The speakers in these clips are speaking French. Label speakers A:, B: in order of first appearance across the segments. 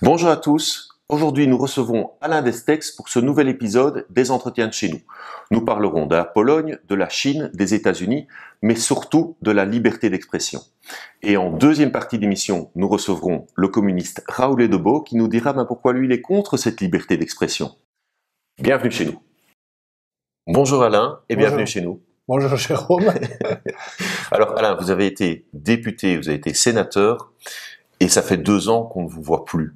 A: Bonjour à tous, aujourd'hui nous recevons Alain Destex pour ce nouvel épisode des Entretiens de chez nous. Nous parlerons de la Pologne, de la Chine, des États-Unis, mais surtout de la liberté d'expression. Et en deuxième partie d'émission, nous recevrons le communiste Raoul Edebo qui nous dira pourquoi lui il est contre cette liberté d'expression. Bienvenue chez nous. Bonjour Alain et bienvenue chez nous.
B: Bonjour Jérôme.
A: Alors Alain, vous avez été député, vous avez été sénateur et ça fait 2 ans qu'on ne vous voit plus.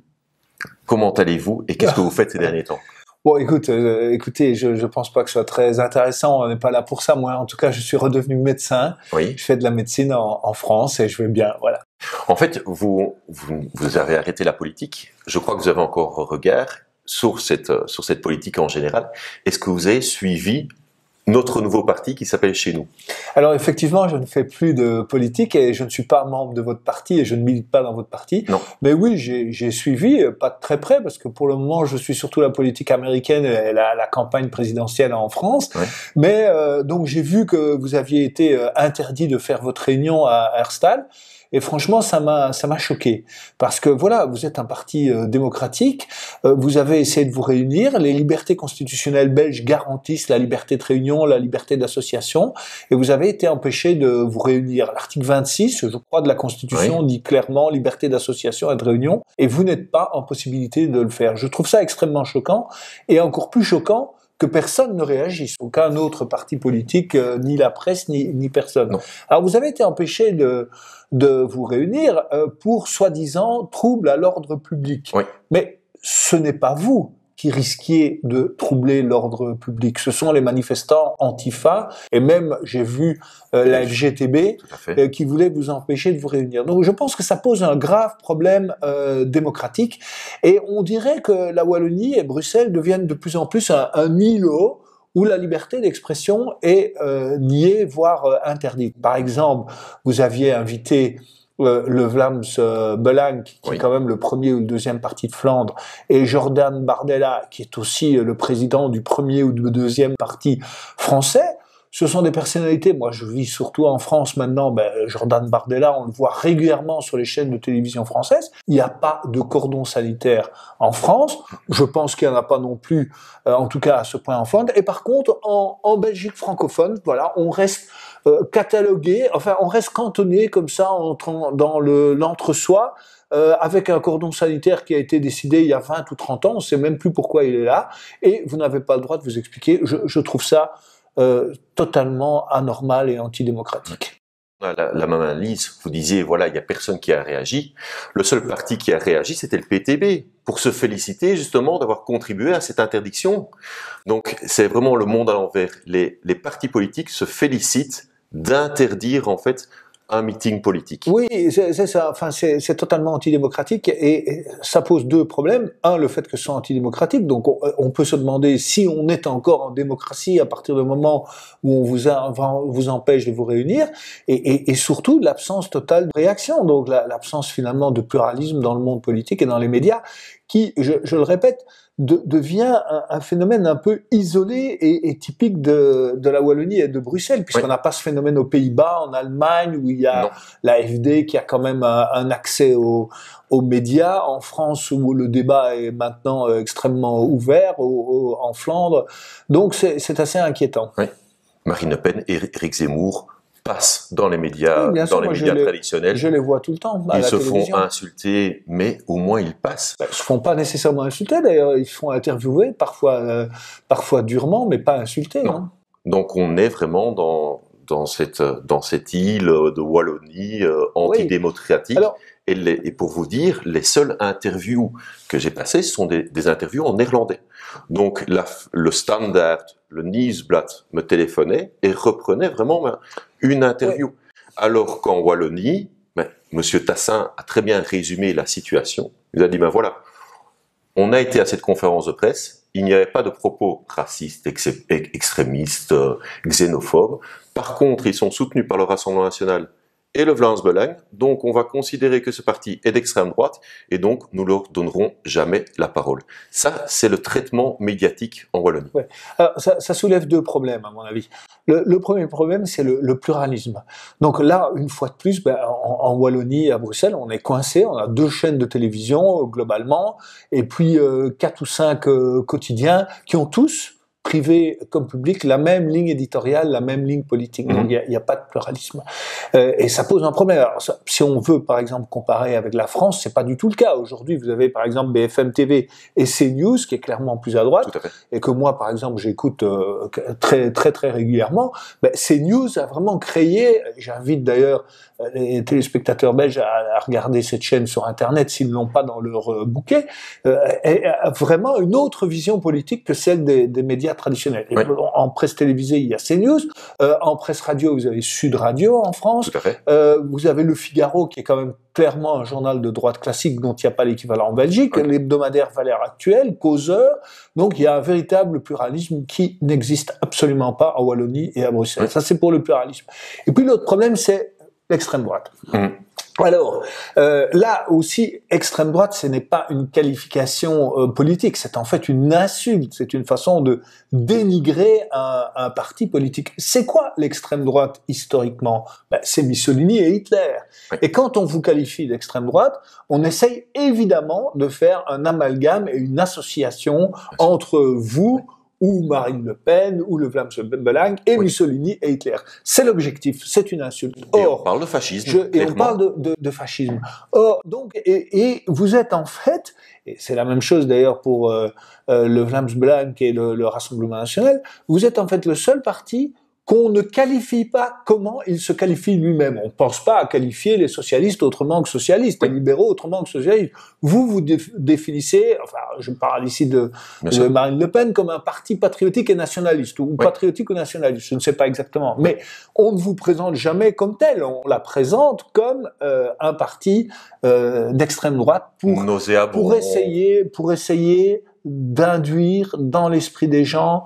A: Comment allez-vous et qu'est-ce que vous faites ces derniers temps?
B: Bon, écoutez, je pense pas que ce soit très intéressant, on n'est pas là pour ça. Moi, en tout cas, je suis redevenu médecin.
A: Oui.
B: Je fais de la médecine en France et je vais bien, voilà.
A: En fait, vous avez arrêté la politique. Je crois que vous avez encore un regard sur cette politique en général. Est-ce que vous avez suivi notre nouveau parti qui s'appelle Chez nous?
B: Alors effectivement, je ne fais plus de politique et je ne suis pas membre de votre parti et je ne milite pas dans votre parti.
A: Non.
B: Mais oui, j'ai suivi, pas de très près, parce que pour le moment, je suis surtout la politique américaine et la campagne présidentielle en France.
A: Ouais.
B: Mais donc j'ai vu que vous aviez été interdit de faire votre réunion à Herstal. Et franchement, ça m'a choqué. Parce que voilà, vous êtes un parti démocratique, vous avez essayé de vous réunir, les libertés constitutionnelles belges garantissent la liberté de réunion, la liberté d'association, et vous avez été empêché de vous réunir. L'article 26, je crois, de la Constitution dit clairement liberté d'association et de réunion, et vous n'êtes pas en possibilité de le faire. Je trouve ça extrêmement choquant, et encore plus choquant que personne ne réagisse, aucun autre parti politique, ni la presse, ni personne.
A: Non.
B: Alors vous avez été empêché de vous réunir pour soi-disant trouble à l'ordre public.
A: Oui.
B: Mais ce n'est pas vous qui risquiez de troubler l'ordre public. Ce sont les manifestants Antifa, et même j'ai vu la FGTB qui voulait vous empêcher de vous réunir. Donc je pense que ça pose un grave problème démocratique, et on dirait que la Wallonie et Bruxelles deviennent de plus en plus un îlot où la liberté d'expression est niée, voire interdite. Par exemple, vous aviez invité le Vlaams Belang, qui est quand même le premier ou le deuxième parti de Flandre, et Jordan Bardella, qui est aussi le président du premier ou du deuxième parti français. Ce sont des personnalités, moi je vis surtout en France maintenant, Jordan Bardella, on le voit régulièrement sur les chaînes de télévision françaises. Il n'y a pas de cordon sanitaire en France, je pense qu'il n'y en a pas non plus, en tout cas à ce point en Flandre. Et par contre, en Belgique francophone, voilà, on reste catalogué, enfin on reste cantonné comme ça dans l'entre-soi, avec un cordon sanitaire qui a été décidé il y a 20 ou 30 ans, on ne sait même plus pourquoi il est là, et vous n'avez pas le droit de vous expliquer. Je trouve ça totalement anormal et antidémocratique.
A: La même analyse, vous disiez, voilà, il n'y a personne qui a réagi. Le seul parti qui a réagi, c'était le PTB, pour se féliciter justement d'avoir contribué à cette interdiction. Donc, c'est vraiment le monde à l'envers. Les partis politiques se félicitent d'interdire, en fait, un meeting politique.
B: Oui, c'est ça. Enfin, c'est totalement antidémocratique, et ça pose 2 problèmes. Un, le fait que ce soit antidémocratique. Donc, on peut se demander si on est encore en démocratie à partir du moment où on vous empêche de vous réunir, et surtout l'absence totale de réaction. Donc, l'absence finalement de pluralisme dans le monde politique et dans les médias, qui, je le répète, devient un phénomène un peu isolé et typique de la Wallonie et de Bruxelles, puisqu'on n'a pas ce phénomène aux Pays-Bas, en Allemagne, où il y a l'AfD qui a quand même un accès aux médias, en France où le débat est maintenant extrêmement ouvert, en Flandre. Donc c'est assez inquiétant.
A: Oui. Marine Le Pen et Éric Zemmour passent dans les médias, traditionnels.
B: Je les vois tout le temps à
A: la
B: télévision.
A: Ils se font insulter, mais au moins ils passent.
B: Ils se font pas nécessairement insulter, d'ailleurs. Ils se font interviewer, parfois durement, mais pas insulter.
A: Non.
B: Hein.
A: Donc on est vraiment dans cette île de Wallonie antidémocratique.
B: Alors,
A: et pour vous dire, les seules interviews que j'ai passées, ce sont des interviews en néerlandais. Donc le Standard, le Nieuwsblad me téléphonait et reprenait vraiment une interview. Oui. Alors qu'en Wallonie, Monsieur Tassin a très bien résumé la situation. Il a dit, voilà, on a été à cette conférence de presse, il n'y avait pas de propos racistes, extrémistes, xénophobes. Par contre, ils sont soutenus par le Rassemblement national et le Vlaams Belang. Donc, on va considérer que ce parti est d'extrême droite et donc nous leur donnerons jamais la parole. Ça, c'est le traitement médiatique en Wallonie.
B: Ouais. Alors, ça soulève deux problèmes, à mon avis. Le premier problème, c'est le pluralisme. Donc là, une fois de plus, en Wallonie, à Bruxelles, on est coincé. On a 2 chaînes de télévision, globalement, et puis 4 ou 5 quotidiens qui ont tous, privé comme public, la même ligne éditoriale, la même ligne politique. Donc il n'y a pas de pluralisme. Et ça pose un problème. Alors, si on veut, par exemple, comparer avec la France, c'est pas du tout le cas. Aujourd'hui, vous avez, par exemple, BFM TV et CNews, qui est clairement plus à droite,
A: Tout à fait.
B: et que moi, par exemple, j'écoute très régulièrement. CNews a vraiment créé, j'invite d'ailleurs les téléspectateurs belges à regarder cette chaîne sur Internet s'ils ne l'ont pas dans leur bouquet, a vraiment une autre vision politique que celle des médias traditionnels.
A: Oui.
B: En presse télévisée, il y a CNews, en presse radio, vous avez Sud Radio en France,
A: Tout à fait.
B: vous avez Le Figaro, qui est quand même clairement un journal de droite classique dont il n'y a pas l'équivalent en Belgique, l'hebdomadaire Valeurs Actuelles, Causeur, donc il y a un véritable pluralisme qui n'existe absolument pas en Wallonie et à Bruxelles. Ça, c'est pour le pluralisme. Et puis l'autre problème, c'est l'extrême droite. Alors, là aussi, extrême droite, ce n'est pas une qualification politique, c'est en fait une insulte, c'est une façon de dénigrer un parti politique. C'est quoi l'extrême droite historiquement ? C'est Mussolini et Hitler. Et quand on vous qualifie d'extrême droite, on essaye évidemment de faire un amalgame et une association entre vous, ou Marine Le Pen, ou le Vlaams Belang, et Mussolini et Hitler. C'est l'objectif, c'est une insulte.
A: Et on parle de fascisme.
B: Et on parle de fascisme. Or, donc, et vous êtes en fait, et c'est la même chose d'ailleurs pour le Vlaams Belang et le Rassemblement National, vous êtes en fait le seul parti qu'on ne qualifie pas comment il se qualifie lui-même. On ne pense pas à qualifier les socialistes autrement que socialistes, les libéraux autrement que socialistes. Vous définissez, enfin, je parle ici de Marine Le Pen, comme un parti patriotique et nationaliste, ou patriotique ou nationaliste, je ne sais pas exactement. Mais on ne vous présente jamais comme tel, on la présente comme un parti d'extrême droite pour essayer d'induire dans l'esprit des gens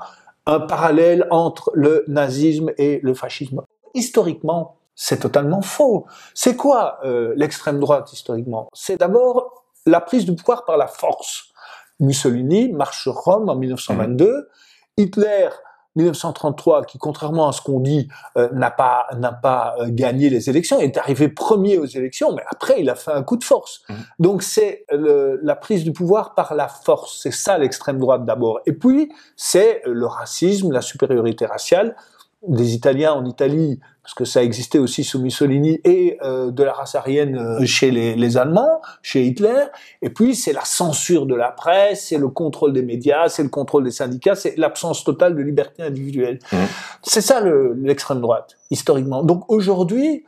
B: un parallèle entre le nazisme et le fascisme. Historiquement, c'est totalement faux. C'est quoi l'extrême droite historiquement ? C'est d'abord la prise du pouvoir par la force. Mussolini marche sur Rome en 1922, Hitler 1933, qui contrairement à ce qu'on dit n'a pas gagné les élections, est arrivé premier aux élections, mais après il a fait un coup de force. Donc c'est la prise du pouvoir par la force, c'est ça l'extrême droite d'abord. Et puis c'est le racisme, la supériorité raciale des Italiens en Italie, parce que ça existait aussi sous Mussolini, et de la race aryenne chez les Allemands, chez Hitler. Et puis c'est la censure de la presse, c'est le contrôle des médias, c'est le contrôle des syndicats, c'est l'absence totale de liberté individuelle. C'est ça l'extrême droite, historiquement. Donc aujourd'hui,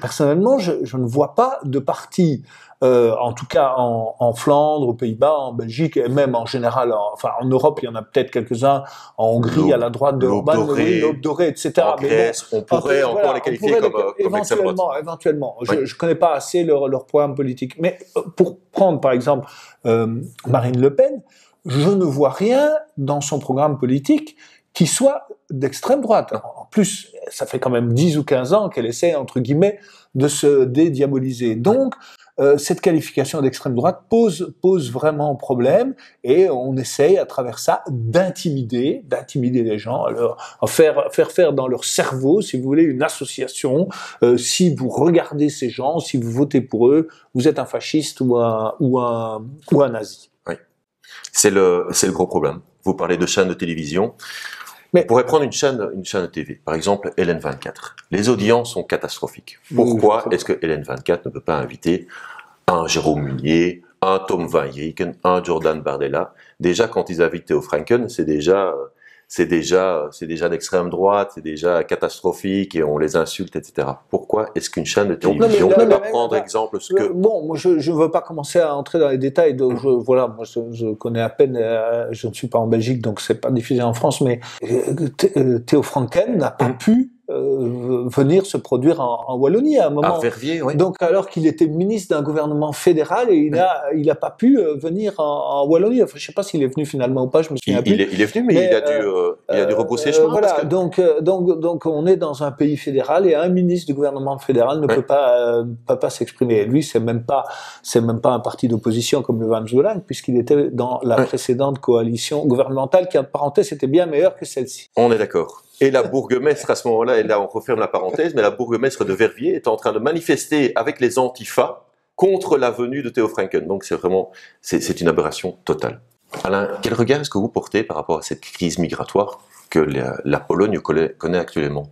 B: personnellement, je ne vois pas de parti, en tout cas en Flandre, aux Pays-Bas, en Belgique, et même en général, en Europe, il y en a peut-être quelques-uns, en Hongrie, à la droite de Orban, l'Aube dorée, etc.
A: En Grèce, on pourrait encore les qualifier comme extrême droite.
B: Éventuellement. Je ne connais pas assez leur programme politique. Mais pour prendre, par exemple, Marine Le Pen, je ne vois rien dans son programme politique qui soit d'extrême droite. En plus, ça fait quand même 10 ou 15 ans qu'elle essaie, entre guillemets, de se dédiaboliser. Donc, cette qualification d'extrême droite pose vraiment problème, et on essaye à travers ça d'intimider les gens, à faire dans leur cerveau, si vous voulez, une association. Si vous regardez ces gens, si vous votez pour eux, vous êtes un fasciste ou un nazi.
A: Oui, c'est le gros problème. Vous parlez de chaînes de télévision. On pourrait prendre une chaîne de TV, par exemple LN24. Les audiences sont catastrophiques. Pourquoi est-ce que LN24 ne peut pas inviter un Jérôme Munier, un Tom van Grieken, un Jordan Bardella? Déjà, quand ils invitent Theo Franken, c'est déjà d'extrême droite, c'est déjà catastrophique et on les insulte, etc. Pourquoi est-ce qu'une chaîne de télévision ne peut pas prendre exemple ce que...
B: Bon, moi je ne veux pas commencer à entrer dans les détails, donc moi je connais à peine, je ne suis pas en Belgique, donc c'est pas diffusé en France, mais Theo Franken n'a pas pu venir se produire en Wallonie à un moment.
A: À Verviers, oui.
B: Donc alors qu'il était ministre d'un gouvernement fédéral et il a pas pu venir en Wallonie. Enfin, je sais pas s'il est venu finalement ou pas, je me souviens plus.
A: Il est venu, mais il a dû rebrousser chemin.
B: Voilà.
A: Parce
B: que... donc on est dans un pays fédéral et un ministre du gouvernement fédéral ne peut pas s'exprimer. Lui, c'est même pas un parti d'opposition comme le Vlaams puisqu'il était dans la précédente coalition gouvernementale qui, en parenthèse, était bien meilleure que celle-ci.
A: On est d'accord. Et la bourgmestre, à ce moment-là, et là on referme la parenthèse, mais la bourgmestre de Verviers est en train de manifester avec les Antifa contre la venue de Theo Franken. Donc c'est une aberration totale. Alain, quel regard est-ce que vous portez par rapport à cette crise migratoire que la Pologne connaît actuellement ?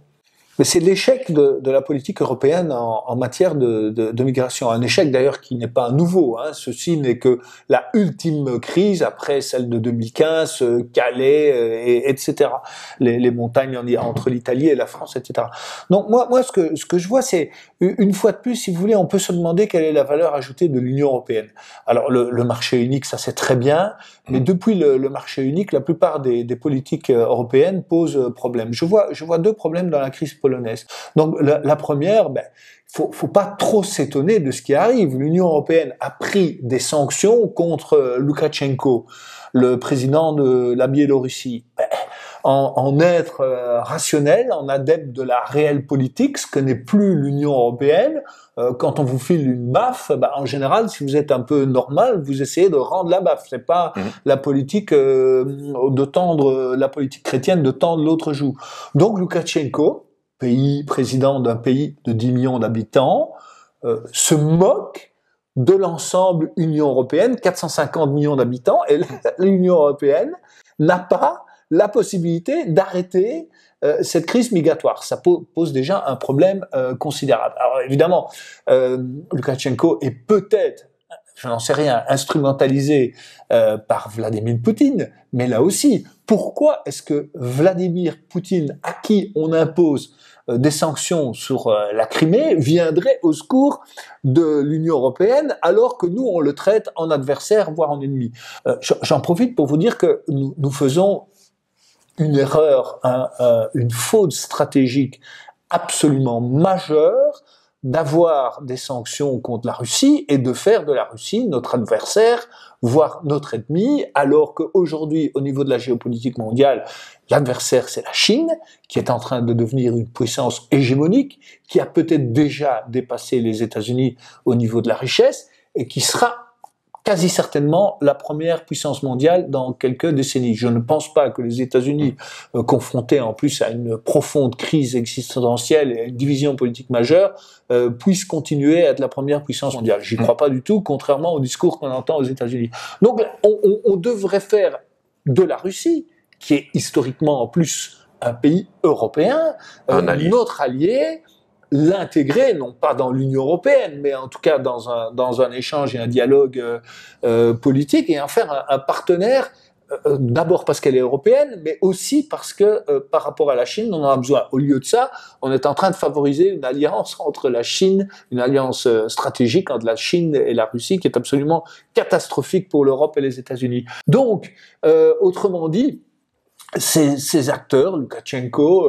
B: Mais c'est l'échec de la politique européenne en matière de migration. Un échec d'ailleurs qui n'est pas nouveau. Ceci n'est que la ultime crise après celle de 2015, Calais, etc. Les montagnes entre l'Italie et la France, etc. Donc moi ce que je vois, c'est une fois de plus, si vous voulez, on peut se demander quelle est la valeur ajoutée de l'Union européenne. Alors le marché unique, ça c'est très bien, mais depuis le marché unique, la plupart des politiques européennes posent problème. Je vois deux problèmes dans la crise polonaise. Donc la première, faut pas trop s'étonner de ce qui arrive. L'Union européenne a pris des sanctions contre Loukachenko, le président de la Biélorussie. En être rationnel, en adepte de la réelle politique, ce que n'est plus l'Union européenne. Quand on vous file une baffe, en général, si vous êtes un peu normal, vous essayez de rendre la baffe. C'est pas la politique la politique chrétienne de tendre l'autre joue. Donc Loukachenko, président d'un pays de 10 millions d'habitants, se moque de l'ensemble Union européenne, 450 millions d'habitants, et l'Union européenne n'a pas la possibilité d'arrêter cette crise migratoire. Ça pose déjà un problème considérable. Alors évidemment, Loukachenko est peut-être, je n'en sais rien, instrumentalisé par Vladimir Poutine, mais là aussi, pourquoi est-ce que Vladimir Poutine, à qui on impose des sanctions sur la Crimée, viendrait au secours de l'Union européenne alors que nous, on le traite en adversaire, voire en ennemi? J'en profite pour vous dire que nous faisons une erreur, une faute stratégique absolument majeure d'avoir des sanctions contre la Russie et de faire de la Russie notre adversaire, voire notre ennemi, alors qu'aujourd'hui, au niveau de la géopolitique mondiale, l'adversaire, c'est la Chine, qui est en train de devenir une puissance hégémonique, qui a peut-être déjà dépassé les États-Unis au niveau de la richesse, et qui sera quasi certainement la première puissance mondiale dans quelques décennies. Je ne pense pas que les États-Unis, confrontés en plus à une profonde crise existentielle et à une division politique majeure, puissent continuer à être la première puissance mondiale. J'y crois pas du tout, contrairement au discours qu'on entend aux États-Unis. Donc on devrait faire de la Russie, qui est historiquement en plus un pays européen, notre allié, l'intégrer, non pas dans l'Union européenne, mais en tout cas dans un échange et un dialogue politique, et en faire un partenaire, d'abord parce qu'elle est européenne, mais aussi parce que par rapport à la Chine, on en a besoin. Au lieu de ça, on est en train de favoriser une alliance entre la Chine, une alliance stratégique entre la Chine et la Russie, qui est absolument catastrophique pour l'Europe et les États-Unis. Donc, autrement dit, ces acteurs, Loukachenko,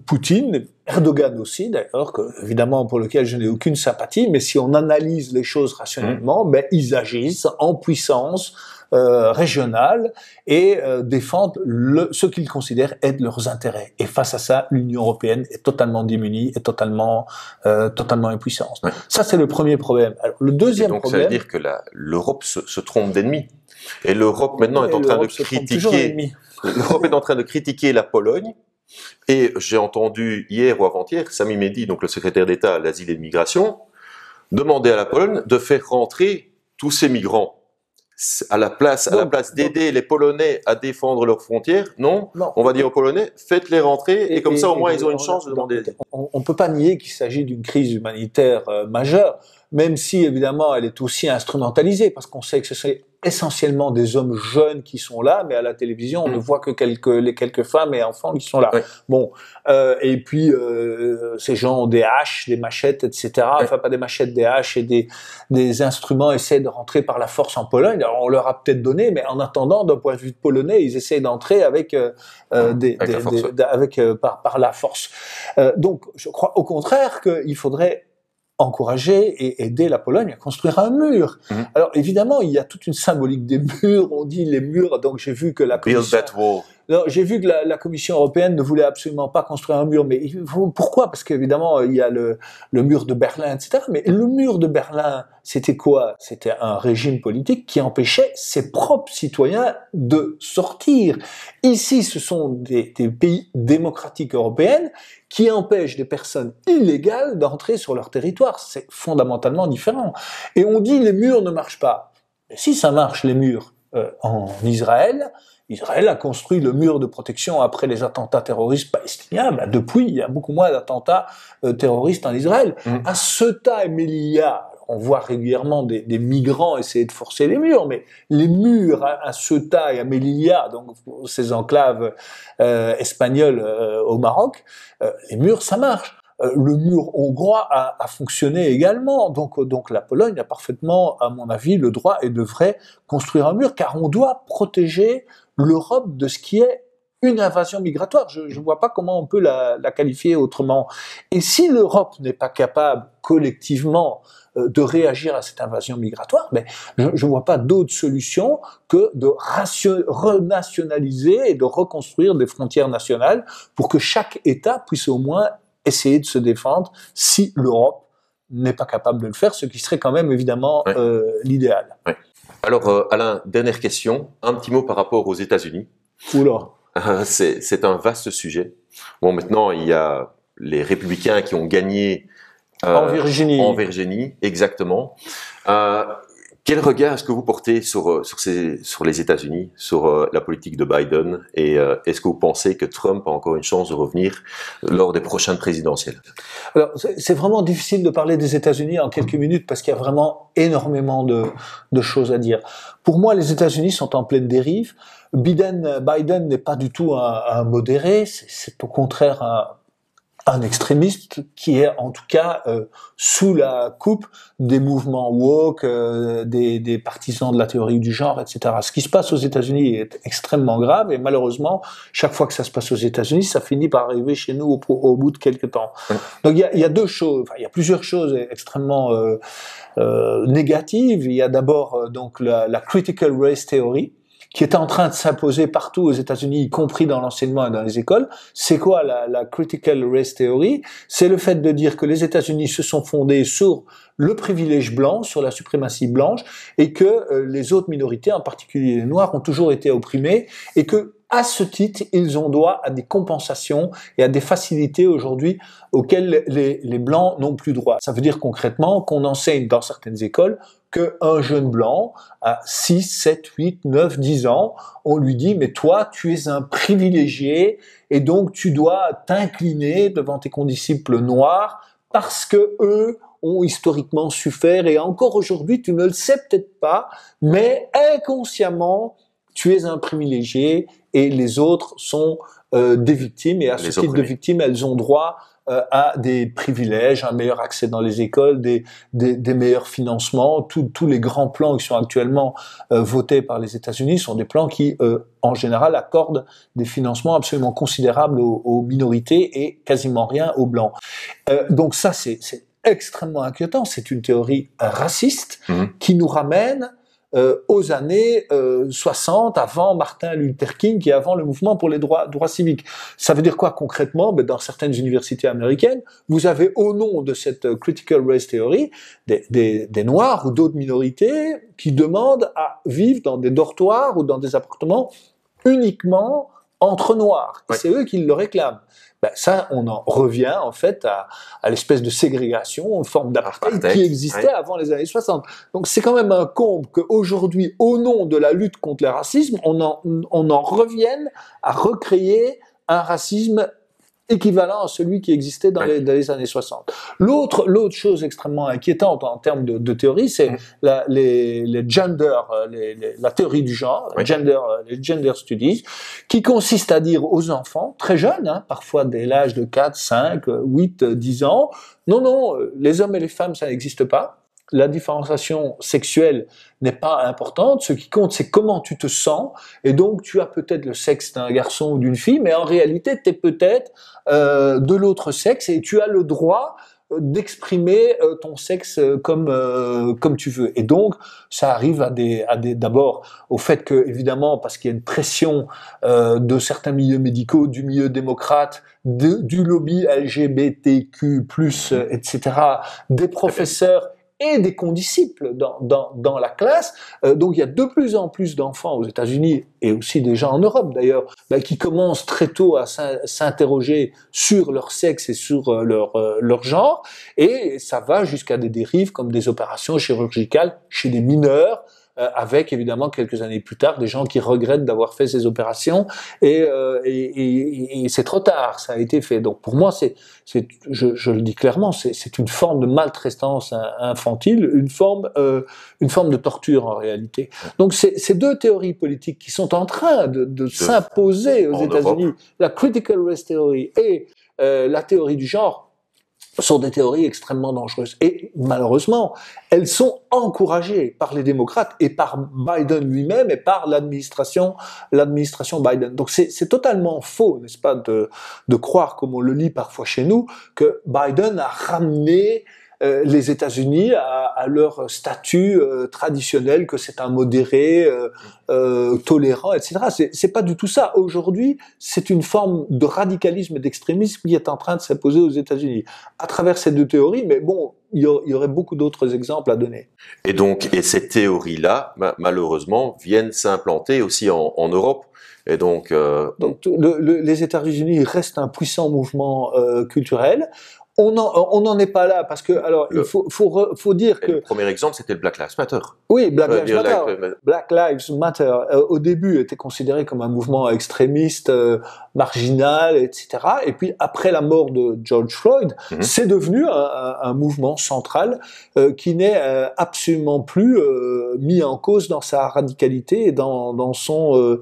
B: Poutine, Erdogan aussi d'ailleurs, évidemment pour lequel je n'ai aucune sympathie, mais si on analyse les choses rationnellement, ils agissent en puissance régionale et défendent ce qu'ils considèrent être leurs intérêts. Et face à ça, l'Union européenne est totalement démunie, est totalement impuissante. Ouais. Ça, c'est le premier problème. Alors, le deuxième problème...
A: Ça veut dire que l'Europe se trompe d'ennemi. Et l'Europe maintenant est en train de critiquer... L'Europe est en train de critiquer la Pologne. Et j'ai entendu hier ou avant-hier Sami Mehdi, donc le secrétaire d'État à l'asile et l'immigration, demander à la Pologne de faire rentrer tous ces migrants à la place d'aider les Polonais à défendre leurs frontières. Non, on va dire aux Polonais, faites-les rentrer et comme ça au moins ils ont une chance de demander l'asile.
B: On ne peut pas nier qu'il s'agit d'une crise humanitaire majeure, même si évidemment elle est aussi instrumentalisée, parce qu'on sait que c'est essentiellement des hommes jeunes qui sont là, mais à la télévision, on ne voit que les quelques femmes et enfants qui sont là. Bon, et puis ces gens ont des haches, des machettes, etc. Enfin, pas des machettes, des haches et des instruments, essaient de rentrer par la force en Pologne. Alors, on leur a peut-être donné, mais en attendant, d'un point de vue polonais, ils essayent d'entrer avec par la force. Donc, je crois au contraire qu'il faudrait encourager et aider la Pologne à construire un mur. Alors évidemment, il y a toute une symbolique des murs. On dit les murs. Donc j'ai vu que la Commission européenne ne voulait absolument pas construire un mur. Mais pourquoi ? Parce qu'évidemment, il y a le mur de Berlin, etc. Mais le mur de Berlin, c'était quoi ? C'était un régime politique qui empêchait ses propres citoyens de sortir. Ici, ce sont des pays démocratiques européens qui empêchent des personnes illégales d'entrer sur leur territoire. C'est fondamentalement différent. Et on dit les murs ne marchent pas. Mais si ça marche, les murs, en Israël a construit le mur de protection après les attentats terroristes palestiniens. Depuis, il y a beaucoup moins d'attentats terroristes en Israël. À Ceuta et Melilla, on voit régulièrement des migrants essayer de forcer les murs, mais les murs à Ceuta et à Melilla, donc ces enclaves espagnoles au Maroc, les murs, ça marche. Le mur hongrois a fonctionné également, donc la Pologne a parfaitement, à mon avis, le droit et devrait construire un mur, car on doit protéger l'Europe de ce qui est une invasion migratoire. Je ne vois pas comment on peut la qualifier autrement. Et si l'Europe n'est pas capable, collectivement, de réagir à cette invasion migratoire, mais je ne vois pas d'autre solution que de renationaliser et de reconstruire des frontières nationales pour que chaque État puisse au moins essayer de se défendre si l'Europe n'est pas capable de le faire, ce qui serait quand même évidemment l'idéal.
A: Ouais. Alors Alain, dernière question, un petit mot par rapport aux États-Unis.
B: Oula.
A: C'est un vaste sujet. Bon, maintenant il y a les républicains qui ont gagné
B: en Virginie.
A: En Virginie, exactement. Quel regard est-ce que vous portez sur les États-Unis, sur la politique de Biden, et est-ce que vous pensez que Trump a encore une chance de revenir lors des prochaines présidentielles ?
B: Alors, c'est vraiment difficile de parler des États-Unis en quelques minutes parce qu'il y a vraiment énormément de choses à dire. Pour moi, les États-Unis sont en pleine dérive. Biden n'est pas du tout un modéré, c'est au contraire un extrémiste qui est en tout cas sous la coupe des mouvements woke, des partisans de la théorie du genre, etc. Ce qui se passe aux États-Unis est extrêmement grave et malheureusement, chaque fois que ça se passe aux États-Unis, ça finit par arriver chez nous au bout de quelques temps. Donc il y a deux choses, il y a plusieurs choses extrêmement négatives. Il y a d'abord donc la critical race theory, qui est en train de s'imposer partout aux États-Unis, y compris dans l'enseignement et dans les écoles. C'est quoi la critical race theory ? C'est le fait de dire que les États-Unis se sont fondés sur le privilège blanc, sur la suprématie blanche, et que les autres minorités, en particulier les Noirs, ont toujours été opprimés, et que à ce titre, ils ont droit à des compensations et à des facilités aujourd'hui auxquelles les Blancs n'ont plus droit. Ça veut dire concrètement qu'on enseigne dans certaines écoles qu'un jeune blanc à 6, 7, 8, 9, 10 ans, on lui dit « mais toi, tu es un privilégié et donc tu dois t'incliner devant tes condisciples noirs parce que eux ont historiquement su faire et encore aujourd'hui, tu ne le sais peut-être pas, mais inconsciemment, tu es un privilégié et les autres sont des victimes et à ce type de victimes, elles ont droit à des privilèges, un meilleur accès dans les écoles, des meilleurs financements. Tous les grands plans qui sont actuellement votés par les États-Unis sont des plans qui, en général, accordent des financements absolument considérables aux minorités et quasiment rien aux blancs. Donc ça, c'est extrêmement inquiétant. C'est une théorie raciste qui nous ramène aux années 60, avant Martin Luther King et avant le mouvement pour les droits civiques. Ça veut dire quoi concrètement ? Dans certaines universités américaines, vous avez au nom de cette critical race theory des Noirs ou d'autres minorités qui demandent à vivre dans des dortoirs ou dans des appartements uniquement entre Noirs. Ouais. C'est eux qui le réclament. Ça, on en revient en fait à l'espèce de ségrégation, une forme d'apartheid qui existait avant les années 60. Donc c'est quand même un comble qu'aujourd'hui, au nom de la lutte contre le racisme, on en revienne à recréer un racisme équivalent à celui qui existait dans les années 60. L'autre chose extrêmement inquiétante en termes de théorie, c'est les gender, la théorie du genre, les gender studies, qui consiste à dire aux enfants, très jeunes, hein, parfois dès l'âge de 4, 5, 8, 10 ans, non, les hommes et les femmes, ça n'existe pas. La différenciation sexuelle n'est pas importante. Ce qui compte, c'est comment tu te sens. Et donc, tu as peut-être le sexe d'un garçon ou d'une fille, mais en réalité, tu es peut-être de l'autre sexe et tu as le droit d'exprimer ton sexe comme tu veux. Et donc, ça arrive d'abord au fait que, évidemment, parce qu'il y a une pression de certains milieux médicaux, du milieu démocrate, du lobby LGBTQ+, etc., des professeurs et des condisciples dans la classe. Donc il y a de plus en plus d'enfants aux États-Unis et aussi des gens en Europe d'ailleurs qui commencent très tôt à s'interroger sur leur sexe et sur leur genre, et ça va jusqu'à des dérives comme des opérations chirurgicales chez des mineurs, avec évidemment quelques années plus tard des gens qui regrettent d'avoir fait ces opérations, et c'est trop tard, ça a été fait. Donc pour moi, je le dis clairement, c'est une forme de maltraitance infantile, une forme de torture en réalité. Donc ces deux théories politiques qui sont en train de s'imposer aux États-Unis, la critical race theory et la théorie du genre, sont des théories extrêmement dangereuses. Et malheureusement, elles sont encouragées par les démocrates et par Biden lui-même et par l'administration Biden. Donc c'est totalement faux, n'est-ce pas, de croire, comme on le lit parfois chez nous, que Biden a ramené les États-Unis à leur statut traditionnel, que c'est un modéré, tolérant, etc. C'est pas du tout ça. Aujourd'hui, c'est une forme de radicalisme et d'extrémisme qui est en train de s'imposer aux États-Unis à travers ces deux théories. Mais bon, il y aurait beaucoup d'autres exemples à donner.
A: Et donc, ces théories-là, malheureusement, viennent s'implanter aussi en Europe. Et donc
B: les États-Unis restent un puissant mouvement culturel. On n'en est pas là parce que, alors, il faut dire que...
A: Le premier exemple, c'était le Black Lives Matter.
B: Oui, Black Lives Matter, au début, était considéré comme un mouvement extrémiste, marginal, etc. Et puis, après la mort de George Floyd, c'est devenu un mouvement central qui n'est absolument plus mis en cause dans sa radicalité et dans son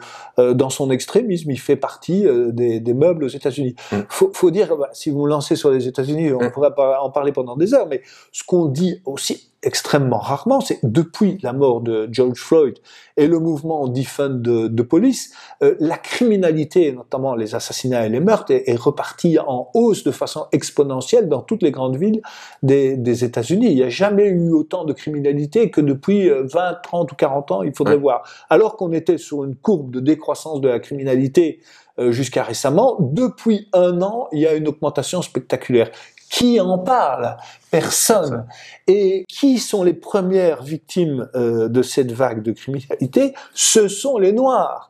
B: extrémisme. Il fait partie des meubles aux États-Unis. Faut dire, si vous me lancez sur les États-Unis, on pourrait en parler pendant des heures, mais ce qu'on dit aussi extrêmement rarement, c'est depuis la mort de George Floyd et le mouvement Defund de police, la criminalité, notamment les assassinats et les meurtres, est repartie en hausse de façon exponentielle dans toutes les grandes villes des États-Unis. Il n'y a jamais eu autant de criminalité que depuis 20, 30 ou 40 ans, il faudrait voir. Alors qu'on était sur une courbe de décroissance de la criminalité jusqu'à récemment, depuis un an, il y a une augmentation spectaculaire. Qui en parle? Personne. Et qui sont les premières victimes de cette vague de criminalité? Ce sont les Noirs.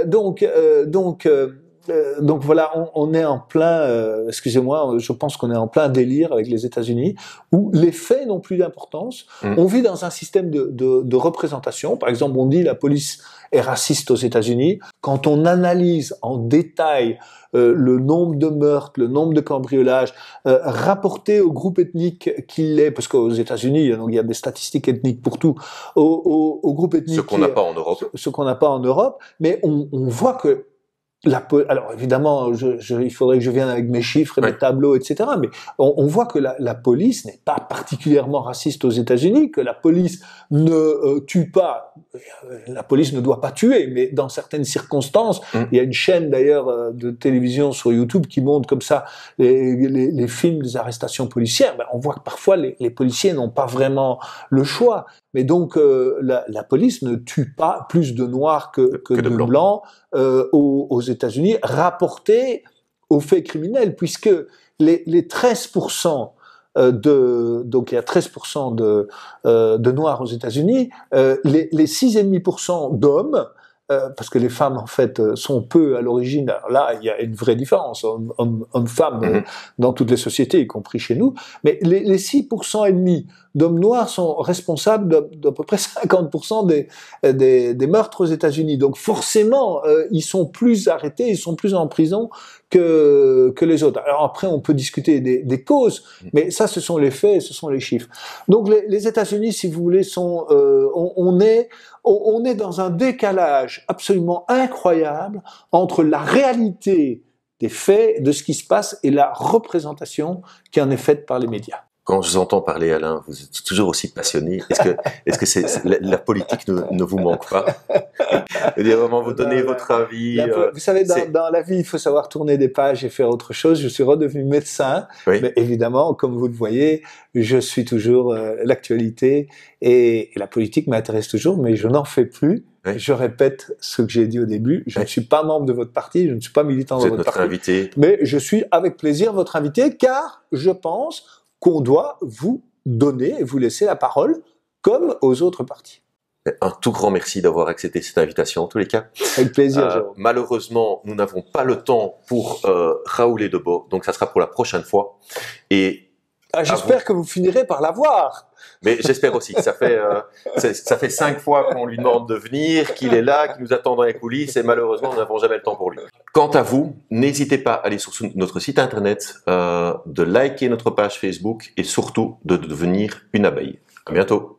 B: Donc voilà, on est en plein, excusez-moi, je pense qu'on est en plein délire avec les États-Unis, où les faits n'ont plus d'importance. On vit dans un système de représentation. Par exemple, on dit la police est raciste aux États-Unis. Quand on analyse en détail le nombre de meurtres, le nombre de cambriolages, rapporté au groupe ethnique qu'il est, parce qu'aux États-Unis, donc il y a des statistiques ethniques pour tout, au groupe ethnique.
A: Ce qu'on n'a pas en Europe.
B: Ce qu'on n'a pas en Europe, mais on voit que alors évidemment, il faudrait que je vienne avec mes chiffres et mes tableaux, etc. Mais on voit que la police n'est pas particulièrement raciste aux États-Unis, que la police ne tue pas, la police ne doit pas tuer, mais dans certaines circonstances, il y a une chaîne d'ailleurs de télévision sur YouTube qui montre comme ça les films des arrestations policières. On voit que parfois les policiers n'ont pas vraiment le choix. Mais donc la police ne tue pas plus de noirs que de blancs aux États-Unis, rapporté aux faits criminels, puisque les 13% donc il y a 13% de noirs aux États-Unis, les 6,5% d'hommes parce que les femmes en fait sont peu à l'origine. Alors là, il y a une vraie différence homme-femme dans toutes les sociétés, y compris chez nous. Mais les 6% et demi d'hommes noirs sont responsables d'à peu près 50% des meurtres aux États-Unis. Donc forcément, ils sont plus arrêtés, ils sont plus en prison que les autres. Alors après, on peut discuter des causes, mais ça, ce sont les faits, ce sont les chiffres. Donc les États-Unis, si vous voulez, sont, on est dans un décalage absolument incroyable entre la réalité des faits, de ce qui se passe, et la représentation qui en est faite par les médias.
A: Quand je vous entends parler, Alain, vous êtes toujours aussi passionné. Est-ce que la politique ne vous manque pas? Vraiment, vous donnez votre avis.
B: Vous savez, dans la vie, il faut savoir tourner des pages et faire autre chose. Je suis redevenu médecin, oui. Mais évidemment, comme vous le voyez, je suis toujours l'actualité et la politique m'intéresse toujours, mais je n'en fais plus. Oui. Je répète ce que j'ai dit au début. Je ne suis pas membre de votre parti, je ne suis pas militant de votre parti.
A: Invité.
B: Mais je suis avec plaisir votre invité, car je pense qu'on doit vous donner et vous laisser la parole comme aux autres partis.
A: Un tout grand merci d'avoir accepté cette invitation, en tous les cas.
B: Avec plaisir, Jérôme.
A: Malheureusement, nous n'avons pas le temps pour Raoul et Debo, donc ça sera pour la prochaine fois. Et
B: j'espère que vous finirez par l'avoir.
A: Mais j'espère aussi. Ça fait 5 fois qu'on lui demande de venir, qu'il est là, qu'il nous attend dans les coulisses, et malheureusement, nous n'avons jamais le temps pour lui. Quant à vous, n'hésitez pas à aller sur notre site internet, de liker notre page Facebook et surtout de devenir une abeille. À bientôt.